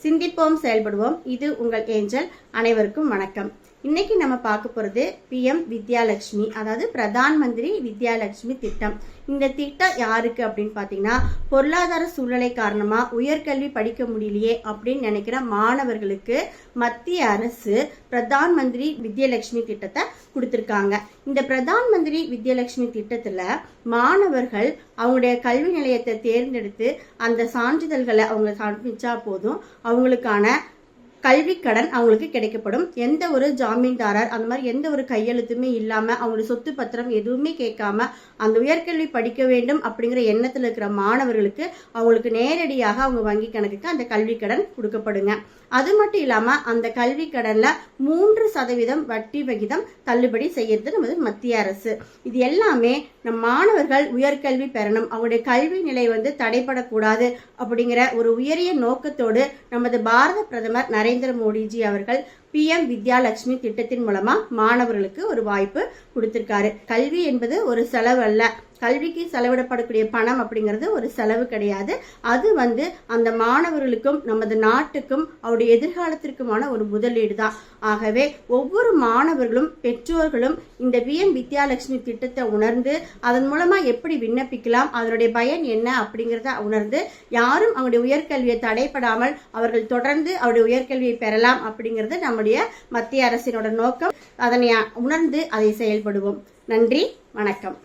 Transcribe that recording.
சிந்திப்போம் செயல்படுவோம். இது உங்கள் ஏஞ்சல். அனைவருக்கும் வணக்கம். இன்னைக்கு நம்ம பார்க்க போறது PM வித்யாலட்சுமி, அதாவது பிரதான் மந்திரி வித்யாலட்சுமி திட்டம். இந்த திட்டம் யாருக்கு அப்படின்னு பாத்தீங்கன்னா, பொருளாதார சூழ்நிலை காரணமா உயர்கல்வி படிக்க முடியலையே அப்படின்னு நினைக்கிற மாணவர்களுக்கு மத்திய அரசு பிரதான் மந்திரி வித்யாலட்சுமி திட்டத்தை கொடுத்திருக்காங்க. இந்த பிரதான் மந்திரி வித்யாலட்சுமி திட்டத்துல மாணவர்கள் அவங்களுடைய கல்வி நிலையத்தை தேர்ந்தெடுத்து அந்த சான்றிதழ்களை அவங்க சமர்ப்பிச்சா போதும், அவங்களுக்கான கல்வி கடன் அவங்களுக்கு கிடைக்கப்படும். எந்த ஒரு ஜாமீன்தாரர் அந்த மாதிரி எந்த ஒரு கையெழுத்துமே இல்லாம, அவங்களுடைய சொத்து பத்திரம் எதுவுமே கேட்காம அந்த உயர்கல்வி படிக்க வேண்டும் அப்படிங்கிற எண்ணத்துல இருக்கிற மாணவர்களுக்கு அவங்களுக்கு நேரடியாக அவங்க வங்கி கணக்குக்கு அந்த கல்வி கடன் கொடுக்கப்படுங்க. அது மட்டும் இல்லாம அந்த கல்வி கடன்ல 3% வட்டி விகிதம் தள்ளுபடி செய்யறது நமது மத்திய அரசு. இது எல்லாமே நம் மாணவர்கள் உயர்கல்வி பெறணும், அவங்களுடைய கல்வி நிலை தடைபடக்கூடாது அப்படிங்கிற ஒரு உயரிய நோக்கத்தோடு நமது பாரத பிரதமர் நரேந்திர மோடிஜி அவர்கள் PM வித்யாலட்சுமி திட்டத்தின் மூலமா மாணவர்களுக்கு ஒரு வாய்ப்பு கொடுத்திருக்காரு. கல்வி என்பது ஒரு செலவு அல்ல. கல்விக்கு செலவிடப்படக்கூடிய பணம் அப்படிங்கிறது ஒரு செலவு கிடையாது. அது அந்த மாணவர்களுக்கும் நமது நாட்டுக்கும் அவருடைய எதிர்காலத்திற்குமான ஒரு முதலீடு தான். ஆகவே ஒவ்வொரு மாணவர்களும் பெற்றோர்களும் இந்த PM வித்யாலட்சுமி திட்டத்தை உணர்ந்து அதன் மூலமா எப்படி விண்ணப்பிக்கலாம், அதனுடைய பயன் என்ன அப்படிங்கிறத உணர்ந்து யாரும் அவருடைய உயர்கல்வியை தடைப்படாமல் அவர்கள் தொடர்ந்து அவருடைய உயர்கல்வியை பெறலாம் அப்படிங்கிறது நம்முடைய மத்திய அரசினோட நோக்கம். அதனை உணர்ந்து அதை செயல்படுவோம். நன்றி, வணக்கம்.